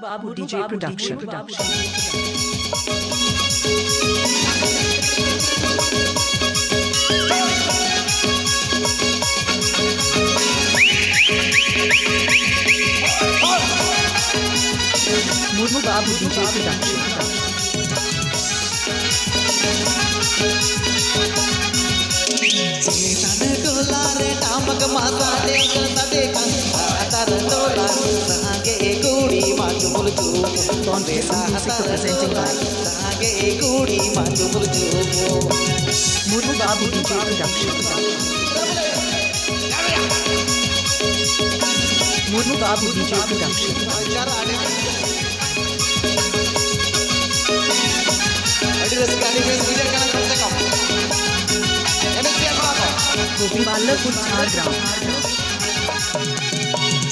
Babu DJ Production. Murmu Babu DJ Production. Presenting by Murmu Babu DJ Production. Murmu Babu DJ Production. Gopiballavpur Jhargram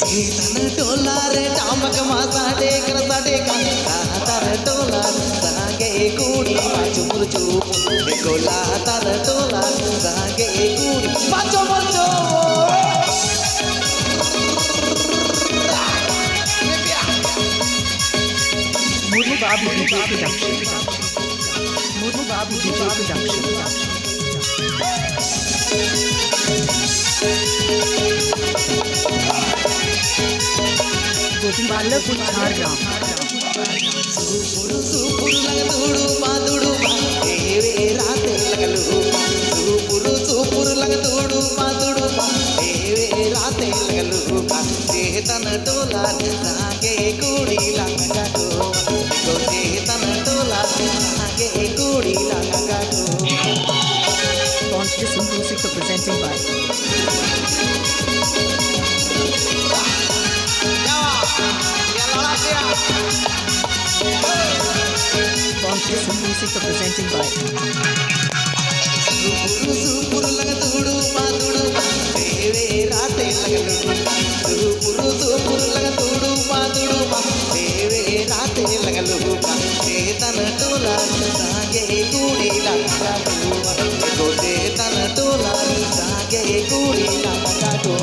चेतन टोला रे टामक मासा taker साटेका तार टोला सागे कुड़ी माचो मुरचो गोला तार टोला सागे कुड़ी माचो मुरचो Murmu Babu DJ Production. Murmu Babu DJ Production. Gopiballavpur Jhargram सुपुर लग दुडू मादुडू एवे राते लगलू सुपुर लग दुडू मादुडू एवे राते लगलू चेतन टोला सागे कुड़ी लंगाटो चेतन टोला सागे कुड़ी लंगाटो Conscious Music presenting by Conscious Music presenting by सुपुर लग दुडू मादुडू एवे राते लगलू सुपुर लग दुडू मादुडू एवे राते लगलू चेतन टोला सागे कुड़ी लंगाटो चेतन टोला सागे कुड़ी लंगाटो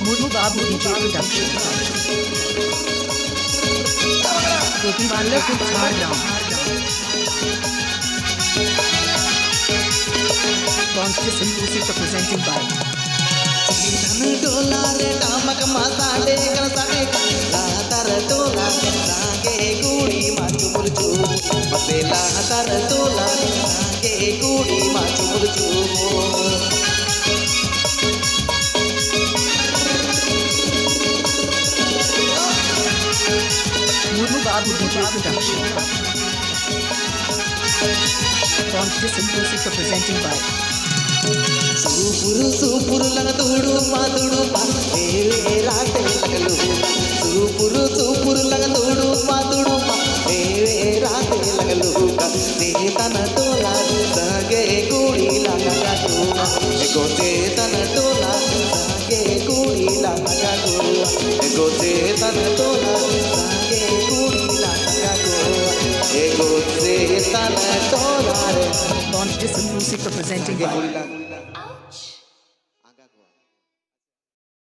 Murmu Babu DJ Production. Gopiballavpur Jhargram Conscious Music presenting by चेतन टोला रे टामक मासा टेकर साटेका तार टोला सागे कुड़ी माचो मुरचो बसेला तार टोला सागे कुड़ी माचो मुरचो Murmu Babu DJ Production. Conscious Music presenting by सुपुर लग दुडू मादुडू एवे राते लगलू सुपुर लग दुडू मादुडू एवे राते लगलू चेतन टोला सागे कुड़ी लंगाटो चेतन टोला सागे कुड़ी लंगाटो चेतन टोला सागे कुड़ी लंगाटो चेतन टोला रे Conscious Music presenting by